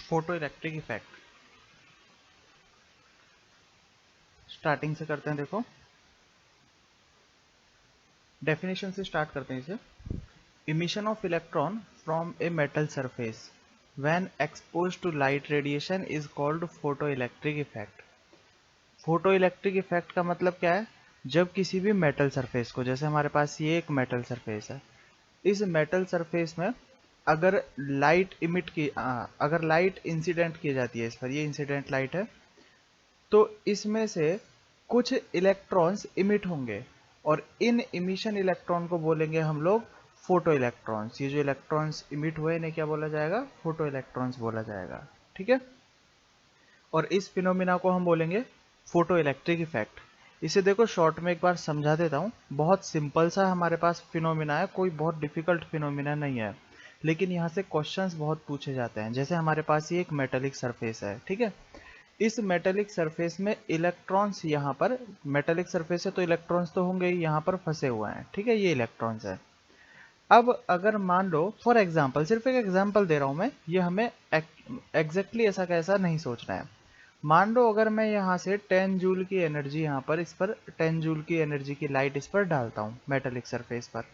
Photo electric effect starting से करते हैं। देखो, डेफिनेशन से स्टार्ट करते हैं इसे। Emission of electron from a metal surface when exposed to light radiation is called photo electric effect. Photo electric effect का मतलब क्या है? जब किसी भी मेटल सरफेस को, जैसे हमारे पास ये एक मेटल सरफेस है, इस मेटल सरफेस में अगर अगर लाइट इंसिडेंट की जाती है इस पर, ये इंसिडेंट लाइट है, तो इसमें से कुछ इलेक्ट्रॉन्स इमिट होंगे और इन इमिशन इलेक्ट्रॉन को बोलेंगे हम लोग फोटो इलेक्ट्रॉन्स। ये जो इलेक्ट्रॉन्स इमिट हुए इन्हें क्या बोला जाएगा? फोटो इलेक्ट्रॉन्स बोला जाएगा। ठीक है, और इस फिनोमिना को हम बोलेंगे फोटो इलेक्ट्रिक इफेक्ट। इसे देखो शॉर्ट में एक बार समझा देता हूँ। बहुत सिंपल सा हमारे पास फिनोमिना है, कोई बहुत डिफिकल्ट फिनोमिना नहीं है, लेकिन यहाँ से क्वेश्चंस बहुत पूछे जाते हैं। जैसे हमारे पास ये एक मेटेलिक सरफेस है, ठीक है, इस मेटेलिक सरफेस में इलेक्ट्रॉन्स, यहाँ पर मेटेलिक सरफेस है तो इलेक्ट्रॉन्स तो होंगे ही, यहाँ पर फंसे हुए हैं। ठीक है, ये इलेक्ट्रॉन्स है। अब अगर मान लो फॉर एग्जांपल, सिर्फ एक एग्जांपल दे रहा हूं मैं, ये हमें एग्जैक्टली ऐसा कैसा नहीं सोचना है। मान लो अगर मैं यहाँ से 10 जूल की एनर्जी, यहाँ पर इस पर 10 जूल की एनर्जी की लाइट इस पर डालता हूँ मेटेलिक सरफेस पर,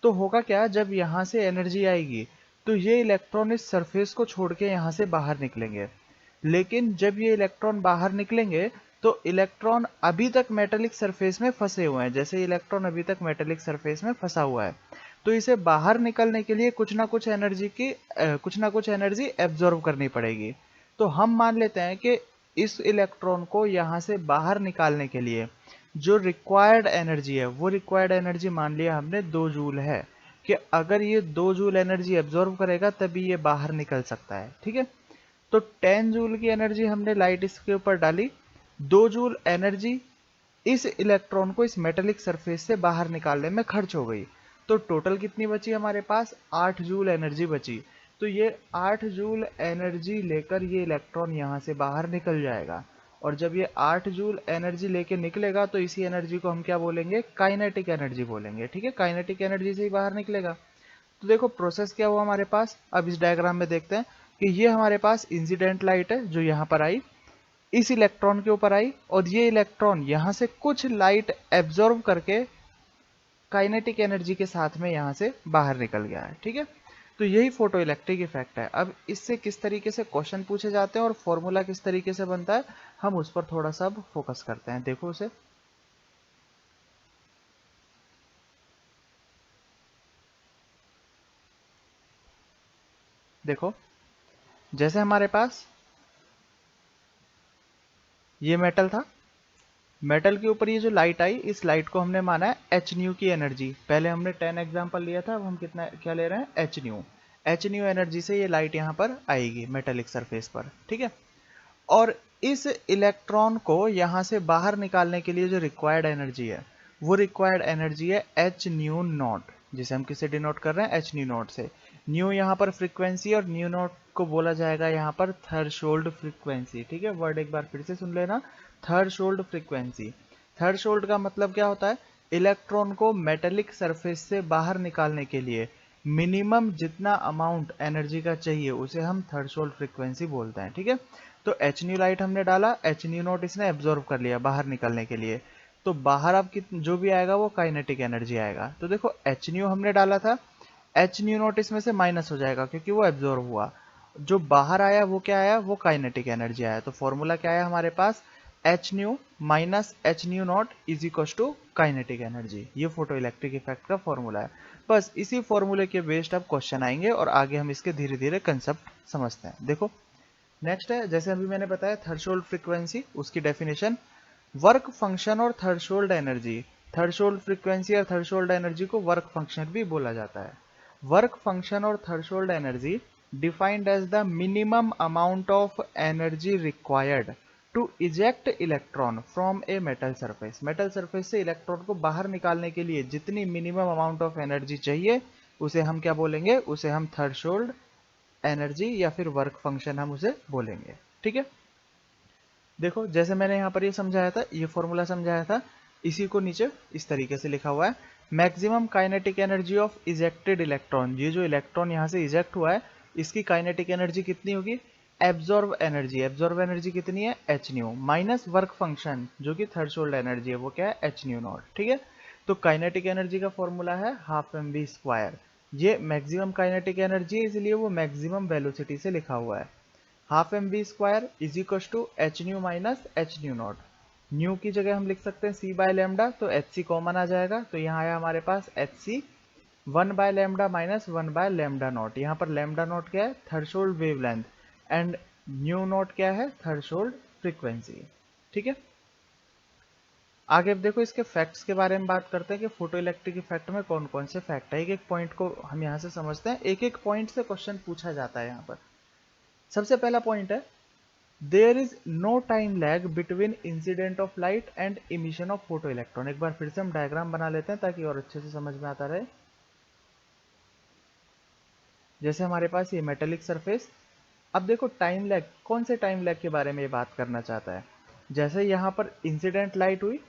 तो होगा क्या? जब यहाँ से एनर्जी आएगी तो ये इलेक्ट्रॉन इस सरफेस को छोड़ के यहाँ से बाहर निकलेंगे। लेकिन जब ये इलेक्ट्रॉन बाहर निकलेंगे तो इलेक्ट्रॉन अभी तक मेटेलिक सरफेस में फंसे हुए हैं। जैसे इलेक्ट्रॉन अभी तक मेटेलिक सरफेस में फंसा हुआ है, तो इसे बाहर निकलने के लिए कुछ ना कुछ एनर्जी एब्जॉर्ब करनी पड़ेगी। तो हम मान लेते हैं कि इस इलेक्ट्रॉन को यहाँ से बाहर निकालने के लिए जो रिक्वायर्ड एनर्जी है, वो रिक्वायर्ड एनर्जी मान लिया हमने 2 जूल है, कि अगर ये 2 जूल एनर्जी एब्जॉर्ब करेगा तभी ये बाहर निकल सकता है। ठीक है, तो 10 जूल की एनर्जी हमने लाइट इसके ऊपर डाली, 2 जूल एनर्जी इस इलेक्ट्रॉन को इस मेटेलिक सरफेस से बाहर निकालने में खर्च हो गई। तो टोटल कितनी बची हमारे पास? 8 जूल एनर्जी बची। तो ये 8 जूल एनर्जी लेकर ये इलेक्ट्रॉन यहाँ से बाहर निकल जाएगा, और जब ये 8 जूल एनर्जी लेके निकलेगा तो इसी एनर्जी को हम क्या बोलेंगे? काइनेटिक एनर्जी बोलेंगे। ठीक है, काइनेटिक एनर्जी से ही बाहर निकलेगा। तो देखो प्रोसेस क्या हुआ हमारे पास। अब इस डायग्राम में देखते हैं कि ये हमारे पास इंसिडेंट लाइट है जो यहाँ पर आई, इस इलेक्ट्रॉन के ऊपर आई, और ये इलेक्ट्रॉन यहाँ से कुछ लाइट एब्जॉर्ब करके काइनेटिक एनर्जी के साथ में यहाँ से बाहर निकल गया है। ठीक है, तो यही फोटो इलेक्ट्रिक इफेक्ट है। अब इससे किस तरीके से क्वेश्चन पूछे जाते हैं और फॉर्मूला किस तरीके से बनता है, हम उस पर थोड़ा सा फोकस करते हैं। देखो उसे, देखो जैसे हमारे पास ये मेटल था, मेटल के ऊपर ये जो लाइट आई, इस लाइट को हमने माना है एच न्यू की एनर्जी। पहले हमने 10 एग्जांपल लिया था, अब हम कितना क्या ले रहे हैं? H new. H new energy से ये लाइट यहाँ पर आएगी मेटेलिक सरफेस पर। ठीक है, और इस इलेक्ट्रॉन को यहाँ से बाहर निकालने के लिए जो रिक्वायर्ड एनर्जी है, वो रिक्वायर्ड एनर्जी है एच न्यू नॉट, जिसे हम किसे डिनोट कर रहे हैं? एच न्यू नॉट से। न्यू यहाँ पर फ्रीक्वेंसी, और न्यू नॉट को बोला जाएगा यहाँ पर थ्रेशोल्ड फ्रीक्वेंसी। ठीक है, वर्ड एक बार फिर से सुन लेना, थ्रेशोल्ड फ्रीक्वेंसी। थ्रेशोल्ड का मतलब क्या होता है? इलेक्ट्रॉन को मेटेलिक सरफेस से बाहर निकालने के लिए मिनिमम जितना अमाउंट एनर्जी का चाहिए उसे हम थ्रेशोल्ड फ्रीक्वेंसी बोलते हैं। ठीक है, तो एच न्यू लाइट हमने डाला, एच न्यू नॉट इसने एब्जॉर्व कर लिया बाहर निकलने के लिए, तो बाहर अब जो भी आएगा वो काइनेटिक एनर्जी आएगा। तो देखो एच न्यू हमने डाला था, एच न्यू नॉट इसमें से माइनस हो जाएगा क्योंकि वो एब्जॉर्व हुआ, जो बाहर आया वो क्या आया? वो काइनेटिक एनर्जी आया। तो फॉर्मूला क्या आया हमारे पास? H nu minus H nu naught is equal to kinetic energy. ये फोटो इलेक्ट्रिक इफेक्ट का फॉर्मूला है। बस इसी फॉर्मूले के बेस्ड अब क्वेश्चन आएंगे और आगे हम इसके धीरे धीरे कंसेप्ट समझते हैं। देखो नेक्स्ट है, जैसे अभी मैंने बताया थ्रेशोल्ड फ्रीक्वेंसी, उसकी डेफिनेशन, वर्क फंक्शन और थ्रेशोल्ड एनर्जी। थ्रेशोल्ड फ्रीक्वेंसी और थ्रेशोल्ड एनर्जी को वर्क फंक्शन भी बोला जाता है। वर्क फंक्शन और threshold energy defined as the minimum amount of energy required to eject electron from a metal surface. Metal surface से electron को बाहर निकालने के लिए जितनी मिनिमम अमाउंट ऑफ एनर्जी चाहिए उसे हम क्या बोलेंगे? उसे हम थ्रेशोल्ड एनर्जी या फिर वर्क फंक्शन हम उसे बोलेंगे। ठीक है, देखो जैसे मैंने यहाँ पर ये समझाया था, ये फॉर्मूला समझाया था, इसी को नीचे इस तरीके से लिखा हुआ है, maximum kinetic energy of ejected electron. ये जो इलेक्ट्रॉन यहाँ से इजेक्ट हुआ है इसकी काइनेटिक एनर्जी कितनी होगी? एब्जॉर्ब एनर्जी कितनी है h nu, minus work function जो कि थ्रेशोल्ड एनर्जी है वो क्या है एच न्यू नॉट। ठीक है, तो काइनेटिक एनर्जी का फॉर्मूला है हाफ एम वी स्क्वायर। ये मैक्सिमम काइनेटिक एनर्जी है इसलिए वो मैक्सिमम वेलोसिटी से लिखा हुआ है। Half M V square is equal to H nu minus H nu naught. Nu की जगह हम लिख सकते हैं सी बाय लैम्डा, तो एच सी कॉमन आ जाएगा, तो यहाँ आया हमारे पास H C 1 by lambda minus 1 by lambda not. यहाँ पर लैम्डा नॉट क्या है threshold wavelength and new not क्या है थ्रेशोल्ड फ्रीक्वेंसी। ठीक है, आगे अब देखो इसके फैक्ट्स के बारे में बात करते हैं कि फोटो इलेक्ट्रिक इफेक्ट में कौन कौन से फैक्ट है। एक एक पॉइंट को हम यहाँ से समझते हैं, एक एक पॉइंट से क्वेश्चन पूछा जाता है यहाँ पर। सबसे पहला पॉइंट है there is no time lag between incident of light and emission of photo electron. एक बार फिर से हम डायग्राम बना लेते हैं ताकि और अच्छे से समझ में आता रहे। जैसे हमारे पास ये मेटेलिक सरफेस, अब देखो टाइम लैग, कौन से टाइम लैग के बारे में ये बात करना चाहता है। जैसे यहाँ पर इंसिडेंट लाइट हुई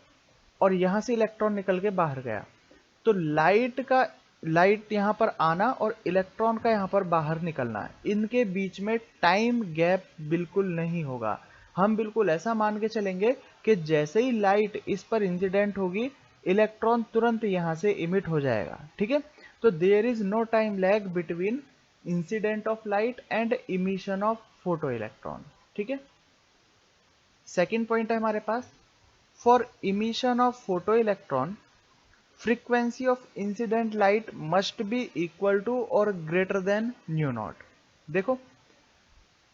और यहाँ से इलेक्ट्रॉन निकल के बाहर गया, तो लाइट यहाँ पर आना और इलेक्ट्रॉन का यहाँ पर बाहर निकलना, इनके बीच में टाइम गैप बिल्कुल नहीं होगा। हम बिल्कुल ऐसा मान के चलेंगे कि जैसे ही लाइट इस पर इंसिडेंट होगी इलेक्ट्रॉन तुरंत यहाँ से इमिट हो जाएगा। ठीक है, तो there is no time lag between incident of light and emission of photo electron. ठीक है, सेकेंड पॉइंट है हमारे पास for emission of photo electron frequency of incident light must be equal to or greater than new not. देखो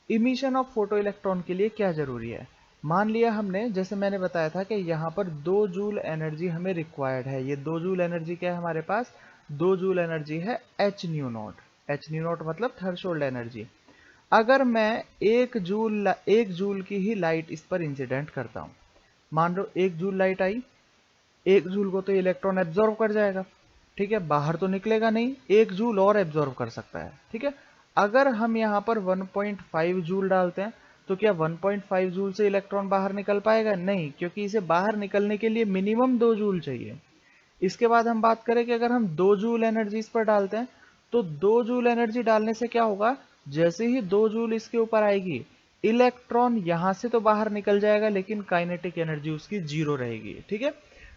emission of photo electron के लिए क्या जरूरी है, मान लिया हमने जैसे मैंने बताया था कि यहाँ पर 2 जूल एनर्जी हमें रिक्वायर्ड है। ये 2 जूल एनर्जी क्या है हमारे पास, 2 जूल एनर्जी है h nu naught. H nu not मतलब थ्रेशोल्ड एनर्जी। अगर मैं 1 जूल की ही लाइट इस पर इंसिडेंट करता हूँ, मान लो 1 जूल लाइट आई, 1 जूल को तो इलेक्ट्रॉन एब्जॉर्व कर जाएगा। ठीक है, बाहर तो निकलेगा नहीं, 1 जूल और एब्जॉर्व कर सकता है। ठीक है, अगर हम यहाँ पर 1.5 जूल डालते हैं तो क्या 1.5 जूल से इलेक्ट्रॉन बाहर निकल पाएगा, नहीं, क्योंकि इसे बाहर निकलने के लिए मिनिमम 2 जूल चाहिए। इसके बाद हम बात करें कि अगर हम 2 जूल एनर्जी इस पर डालते हैं तो 2 जूल एनर्जी डालने से क्या होगा, जैसे ही 2 जूल इसके ऊपर आएगी इलेक्ट्रॉन यहां से तो बाहर निकल जाएगा लेकिन काइनेटिक एनर्जी उसकी 0 रहेगी। ठीक है,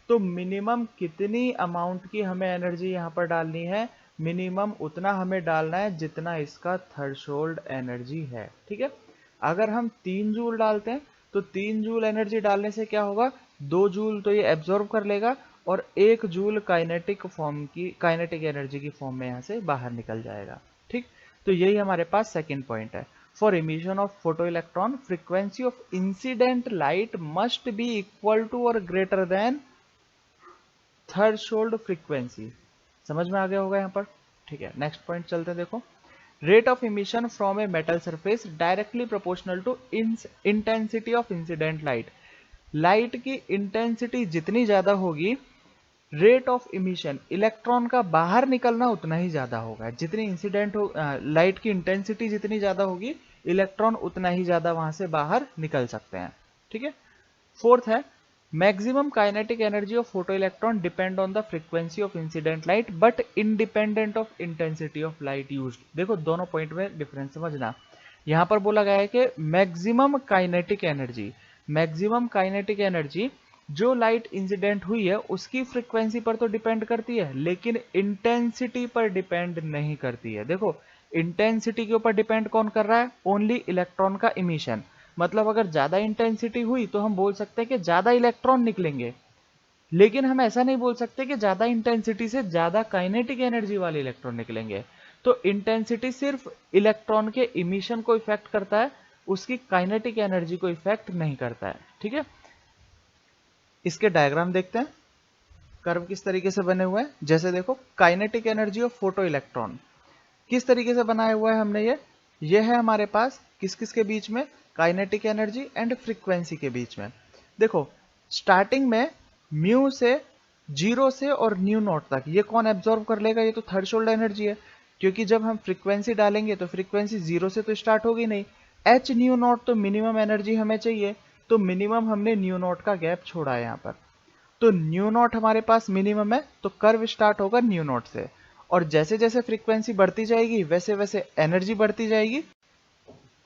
तो मिनिमम कितनी अमाउंट की हमें एनर्जी यहाँ पर डालनी है, मिनिमम उतना हमें डालना है जितना इसका थ्रेशोल्ड एनर्जी है। ठीक है, अगर हम 3 जूल डालते हैं तो 3 जूल एनर्जी डालने से क्या होगा, 2 जूल तो ये एब्जॉर्ब कर लेगा और 1 जूल काइनेटिक एनर्जी की फॉर्म में यहाँ से बाहर निकल जाएगा। ठीक, तो यही हमारे पास सेकेंड पॉइंट है। For emission of photo electron frequency of incident light must be equal to और ग्रेटर देन थ्रेशोल्ड फ्रीक्वेंसी। समझ में आ गया होगा यहाँ पर। ठीक है, नेक्स्ट पॉइंट चलते हैं। देखो rate of emission from a metal surface directly proportional to intensity of incident light. Light की इंटेंसिटी जितनी ज्यादा होगी रेट ऑफ इमिशन इलेक्ट्रॉन का बाहर निकलना उतना ही ज्यादा होगा। जितनी इंसिडेंट हो लाइट की इंटेंसिटी जितनी ज्यादा होगी इलेक्ट्रॉन उतना ही ज्यादा वहां से बाहर निकल सकते हैं। ठीक है, फोर्थ है maximum kinetic energy of photo electron depend on the frequency of incident light but independent of intensity of light used. देखो दोनों पॉइंट में डिफरेंस समझना। यहां पर बोला गया है कि मैक्सिमम काइनेटिक एनर्जी जो लाइट इंसिडेंट हुई है उसकी फ्रीक्वेंसी पर तो डिपेंड करती है लेकिन इंटेंसिटी पर डिपेंड नहीं करती है। देखो इंटेंसिटी के ऊपर डिपेंड कौन कर रहा है, ओनली इलेक्ट्रॉन का इमिशन। मतलब अगर ज्यादा इंटेंसिटी हुई तो हम बोल सकते हैं कि ज्यादा इलेक्ट्रॉन निकलेंगे, लेकिन हम ऐसा नहीं बोल सकते कि ज्यादा इंटेंसिटी से ज्यादा काइनेटिक एनर्जी वाले इलेक्ट्रॉन निकलेंगे। तो इंटेंसिटी सिर्फ इलेक्ट्रॉन के इमिशन को इफेक्ट करता है, उसकी काइनेटिक एनर्जी को इफेक्ट नहीं करता है। ठीक है, इसके डायग्राम देखते हैं कर्व किस तरीके से बने हुए हैं। जैसे देखो kinetic energy of photo electron किस तरीके से बनाया हुआ है हमने, ये है हमारे पास किस किस के बीच में, काइनेटिक एनर्जी एंड फ्रीक्वेंसी के बीच में। देखो स्टार्टिंग में म्यू से 0 से और न्यू नॉट तक ये कौन एब्जॉर्ब कर लेगा, ये तो थ्रेशोल्ड एनर्जी है, क्योंकि जब हम फ्रीक्वेंसी डालेंगे तो फ्रीक्वेंसी 0 से तो स्टार्ट होगी नहीं। एच न्यू नॉट तो मिनिमम एनर्जी हमें चाहिए, तो मिनिमम हमने न्यू नॉट का गैप छोड़ा है यहाँ पर। तो न्यू नॉट हमारे पास मिनिमम है तो कर्व स्टार्ट होगा न्यू नॉट से, और जैसे जैसे फ्रीक्वेंसी बढ़ती जाएगी वैसे वैसे एनर्जी बढ़ती जाएगी।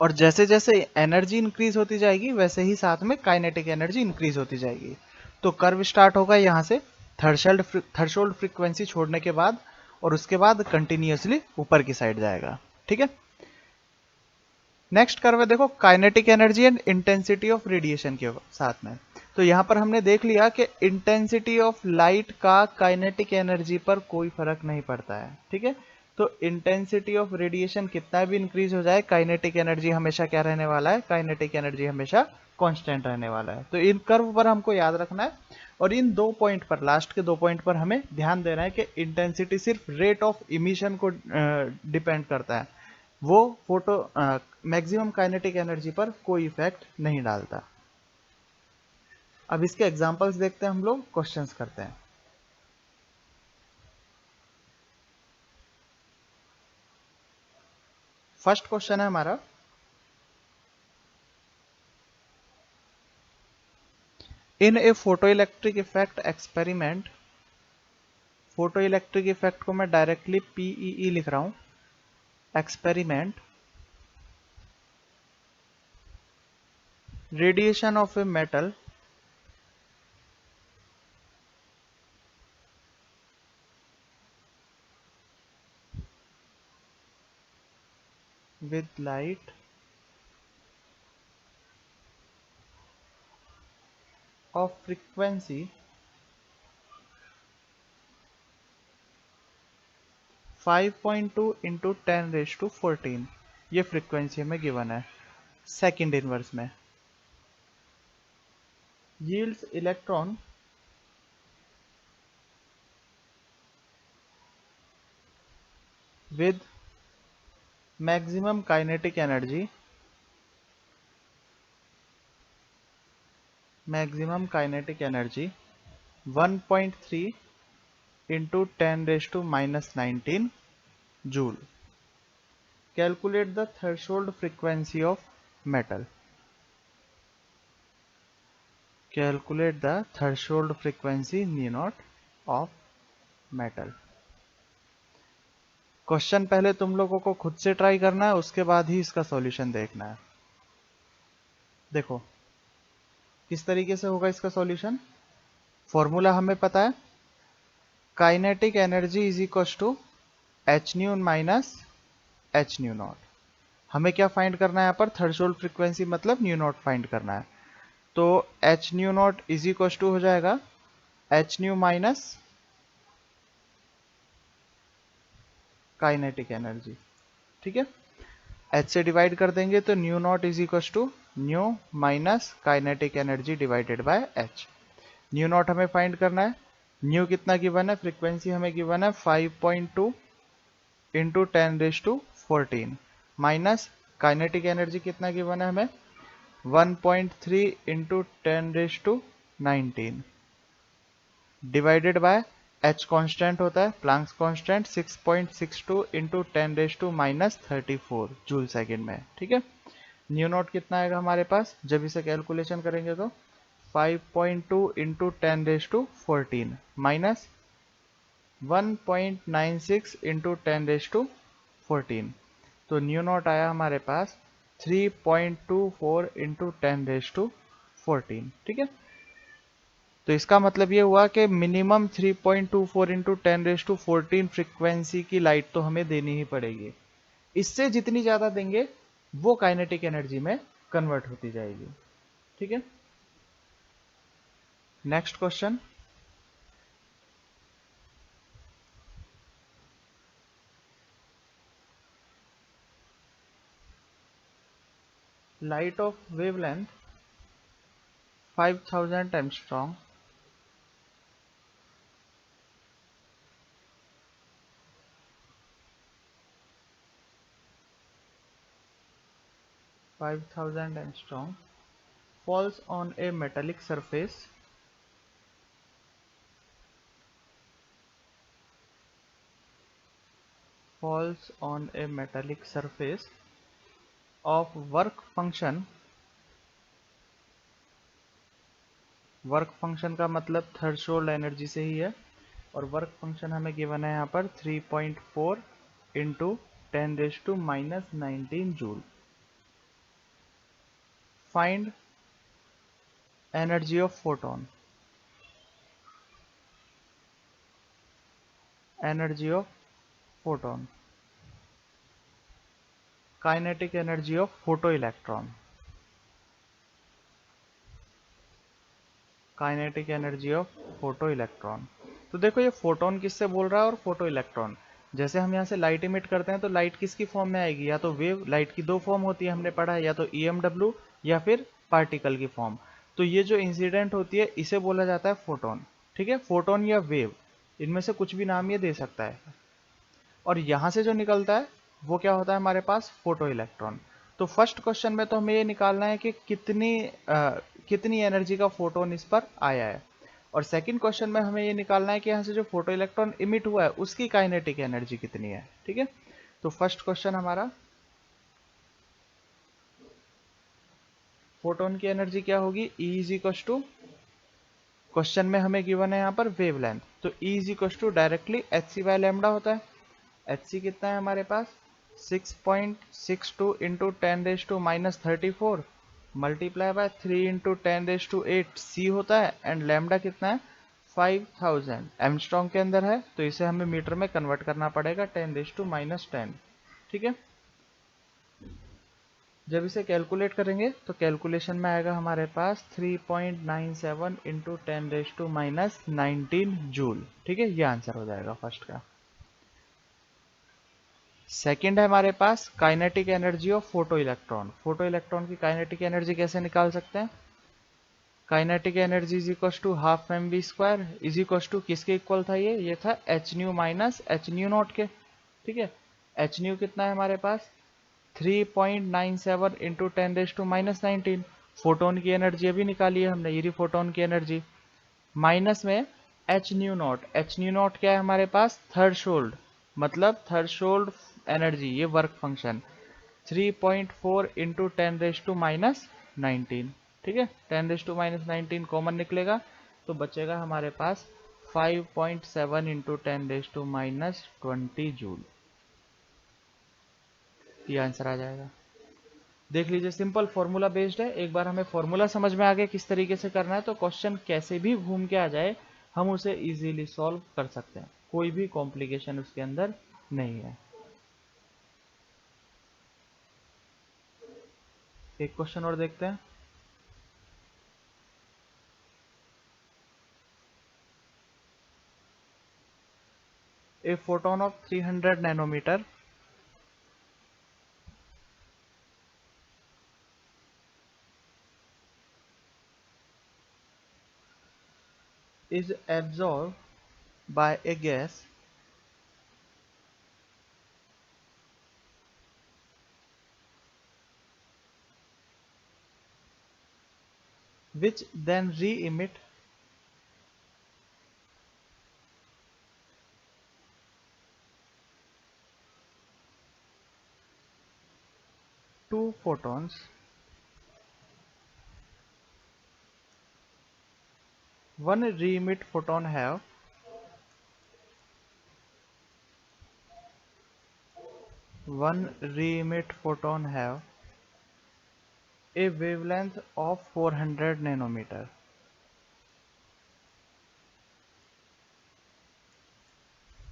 और जैसे जैसे एनर्जी इंक्रीज होती जाएगी वैसे ही साथ में काइनेटिक एनर्जी इंक्रीज होती जाएगी। तो कर्व स्टार्ट होगा यहाँ से थ्रेशोल्ड फ्रीक्वेंसी छोड़ने के बाद, और उसके बाद कंटिन्यूअसली ऊपर की साइड जाएगा। ठीक है, नेक्स्ट कर्व है देखो kinetic energy and intensity of radiation के साथ में। तो यहाँ पर हमने देख लिया कि इंटेंसिटी ऑफ लाइट का काइनेटिक एनर्जी पर कोई फर्क नहीं पड़ता है। ठीक है, तो इंटेंसिटी ऑफ रेडिएशन कितना भी इंक्रीज हो जाए, काइनेटिक एनर्जी हमेशा क्या रहने वाला है, काइनेटिक एनर्जी हमेशा कांस्टेंट रहने वाला है। तो इन कर्व पर हमको याद रखना है, और इन दो पॉइंट पर, लास्ट के दो पॉइंट पर हमें ध्यान देना है कि इंटेंसिटी सिर्फ रेट ऑफ इमिशन को डिपेंड करता है, वो फोटो मैक्सिमम काइनेटिक एनर्जी पर कोई इफेक्ट नहीं डालता। अब इसके एग्जांपल्स देखते हैं, हम लोग क्वेश्चंस करते हैं। फर्स्ट क्वेश्चन है हमारा, in a photo electric effect experiment, photo electric effect को मैं डायरेक्टली पीईई लिख रहा हूं, experiment radiation of a metal with light of frequency 5.2 into 10⁻14, ये फ्रीक्वेंसी हमें गिवन है सेकंड इनवर्स में, yields electron with maximum kinetic energy 1.3 into 10⁻19 joule. Calculate the threshold frequency of metal. Calculate the threshold frequency nu naught of metal. Question पहले तुम लोगों को खुद से ट्राई करना है, उसके बाद ही इसका सॉल्यूशन देखना है। देखो किस तरीके से होगा इसका सॉल्यूशन। फॉर्मूला हमें पता है, kinetic energy is equal to H nu minus H nu naught. हमें क्या फाइंड करना है यहाँ पर, थ्रेशोल्ड फ्रीक्वेंसी मतलब न्यू नॉट फाइंड करना है। तो h nu naught is equal to हो जाएगा h nu minus kinetic energy. ठीक है, एच से डिवाइड कर देंगे तो nu naught is equal to nu minus kinetic energy divided by h. Nu naught हमें फाइंड करना है, न्यू कितना गिवन है, फ्रीक्वेंसी हमें गिवन है 5.2 इंटू 10⁻14 माइनस काइनेटिक एनर्जी कितना गिवन है हमें 1.3 into 10⁻19 divided by H constant होता है, Planck's constant 6.62 into 10⁻34 joule second में। ठीक है, न्यू नॉट कितना आएगा हमारे पास, जब इसे कैलकुलेशन करेंगे तो 5.2 इंटू 10⁻14 माइनस 1.96 इंटू 10⁻14, तो न्यू नॉट आया हमारे पास 3.24 इंटू 10⁻14। ठीक है, तो इसका मतलब ये हुआ कि मिनिमम 3.24 इंटू 10⁻14 फ्रीक्वेंसी की लाइट तो हमें देनी ही पड़ेगी। इससे जितनी ज्यादा देंगे वो काइनेटिक एनर्जी में कन्वर्ट होती जाएगी। ठीक है, next question, light of wavelength 5000 angstrom 5000 angstrom falls on a metallic surface of work function, work function का मतलब थ्रेशोल्ड एनर्जी से ही है, और वर्क फंक्शन हमें गिवन है यहाँ पर 3.4 into 10⁻19 joule. Find energy of photon, energy of photon, kinetic energy of photo electron, kinetic energy of photo electron. तो देखो ये फोटोन किससे बोल रहा है और फोटो इलेक्ट्रॉन। जैसे हम यहाँ से लाइट इमिट करते हैं तो लाइट किसकी फॉर्म में आएगी, या तो वेव, लाइट की दो फॉर्म होती है हमने पढ़ा है, या तो EMW या फिर पार्टिकल की फॉर्म। तो ये जो इंसिडेंट होती है इसे बोला जाता है फोटोन। ठीक है, फोटोन या वेव, इनमें से कुछ भी नाम ये दे सकता है। और यहाँ से जो निकलता है वो क्या होता है हमारे पास, फोटो इलेक्ट्रॉन। तो फर्स्ट क्वेश्चन में तो हमें ये निकालना है कि कितनी एनर्जी का फोटोन इस पर आया है। और सेकंड क्वेश्चन में हमें ये निकालना है कि यहाँ से जो फोटो इलेक्ट्रॉन इमिट हुआ है उसकी काइनेटिक एनर्जी कितनी है। ठीक है, तो फर्स्ट क्वेश्चन हमारा, फोटोन की एनर्जी क्या होगी, E is equal to, question में हमें गिवन है यहाँ पर वेवलेंथ, तो E is equal to directly hc by lambda होता है। hc कितना है हमारे पास, 6.62 into 10⁻⁻34 multiply by 3 into 10⁸ c होता है। एंड लैम्डा कितना है, 5000 एमस्ट्रॉन्ग के अंदर है, तो इसे हमें मीटर में कन्वर्ट करना पड़ेगा 10⁻10। ठीक है, जब इसे कैलकुलेट करेंगे तो कैलकुलेशन में आएगा हमारे पास 3.97 इंटू 10⁻19 जूल। ठीक है, ये आंसर हो जाएगा फर्स्ट का। सेकंड है हमारे पास kinetic energy of photo electron. Photo electron की काइनेटिक एनर्जी कैसे निकाल सकते हैं, kinetic energy is equal to half mv² is equal to किसके इक्वल था, ये था h nu minus H nu naught के। ठीक है, एच न्यू कितना है हमारे पास, 3.97 इंटू 10⁻19। फोटोन की एनर्जी अभी निकाली है हमने, ये रही फोटोन की एनर्जी, माइनस में h nu naught. H nu not क्या है हमारे पास, थर्शोल्ड, मतलब थर्शोल्ड एनर्जी, ये वर्क फंक्शन 3.4 इंटू 10⁻19। ठीक है, 10⁻19 कॉमन निकलेगा तो बचेगा हमारे पास 5.7 इंटू 10⁻20 जूल। ये आंसर आ जाएगा। देख लीजिए, सिंपल फॉर्मूला बेस्ड है। एक बार हमें फॉर्मूला समझ में आ गया किस तरीके से करना है, तो क्वेश्चन कैसे भी घूम के आ जाए हम उसे इजीली सॉल्व कर सकते हैं, कोई भी कॉम्प्लिकेशन उसके अंदर नहीं है। एक क्वेश्चन और देखते हैं। A photon of 300 nanometre is absorbed by a gas which then re-emit two photons. One re-emit photon have a wavelength of 400 nanometer.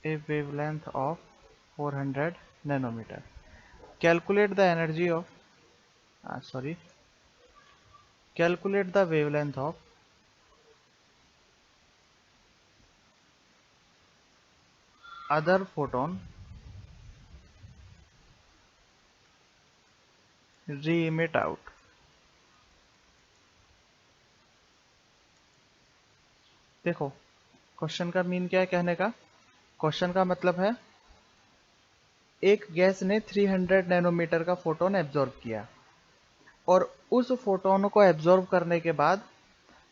A wavelength of 400 nanometer. Calculate the energy of calculate the wavelength of other photon re-emit out. देखो question का mean क्या है कहने का, question का मतलब है एक गैस ने 300 नैनोमीटर का फोटोन एब्जॉर्ब किया और उस फोटोन को एब्जॉर्ब करने के बाद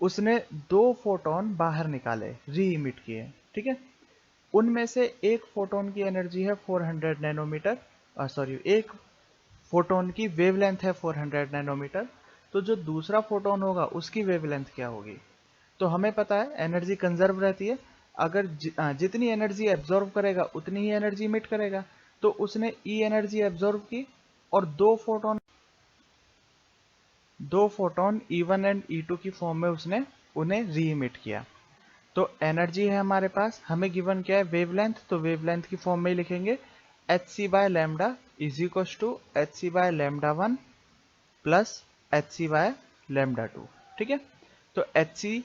उसने दो फोटोन बाहर निकाले, री इमिट किए। ठीक है, उनमें से एक फोटोन की एनर्जी है 400 नैनोमीटर, सॉरी एक फोटोन की वेवलेंथ है 400 नैनोमीटर। तो जो दूसरा फोटोन होगा उसकी वेवलेंथ क्या होगी, तो हमें पता है एनर्जी कंजर्व रहती है, अगर जितनी एनर्जी एब्जॉर्ब करेगा उतनी ही एनर्जी इमिट करेगा। तो उसने ई एनर्जी एब्जॉर्ब की और दो फोटोन दो फोटोन E1 एंड E2 की फॉर्म में उसने उन्हें री इमिट किया। तो एनर्जी है हमारे पास, हमें गिवन क्या है वेवलेंथ, तो वेवलेंथ की फॉर्म में ही लिखेंगे hc by lambda is equal to hc by lambda 1 plus hc by lambda 2। ठीक है, तो hc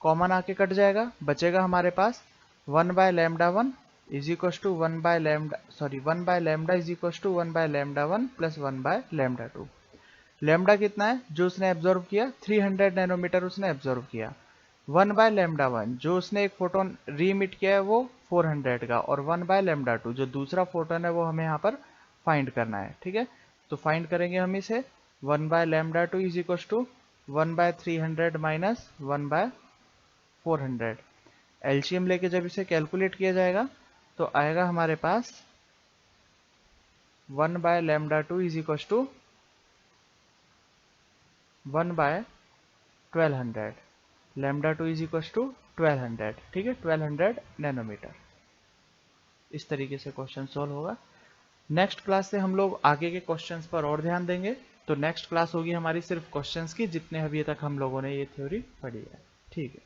कॉमन आके कट जाएगा, बचेगा हमारे पास 1 by lambda 1 is equal to 1 by lambda, sorry 1 by lambda is equal to 1 by lambda 1 plus 1 by lambda 2। Lambda कितना है जो उसने एब्जॉर्व किया, 300 नैनोमीटर उसने एब्जॉर्व किया। 1 बाय लैम्डा 1 जो उसने एक फोटोन रीमिट किया है वो 400 का, और 1 बाय लैम्डा 2 जो दूसरा फोटोन है वो हमें यहाँ पर फाइंड करना है। ठीक है, तो फाइंड करेंगे हम इसे 1 by lambda 2 is equal to 1 by 300 minus 1 by 400। LCM लेके जब इसे कैलकुलेट किया जाएगा तो आएगा हमारे पास 1 by lambda 2 is equal to 1 by 1200, lambda 2 is equal to 1200। ठीक है, 1200 नैनोमीटर। इस तरीके से क्वेश्चन सॉल्व होगा। नेक्स्ट क्लास से हम लोग आगे के क्वेश्चंस पर और ध्यान देंगे। तो नेक्स्ट क्लास होगी हमारी सिर्फ क्वेश्चंस की, जितने अभी तक हम लोगों ने ये थ्योरी पढ़ी है। ठीक है।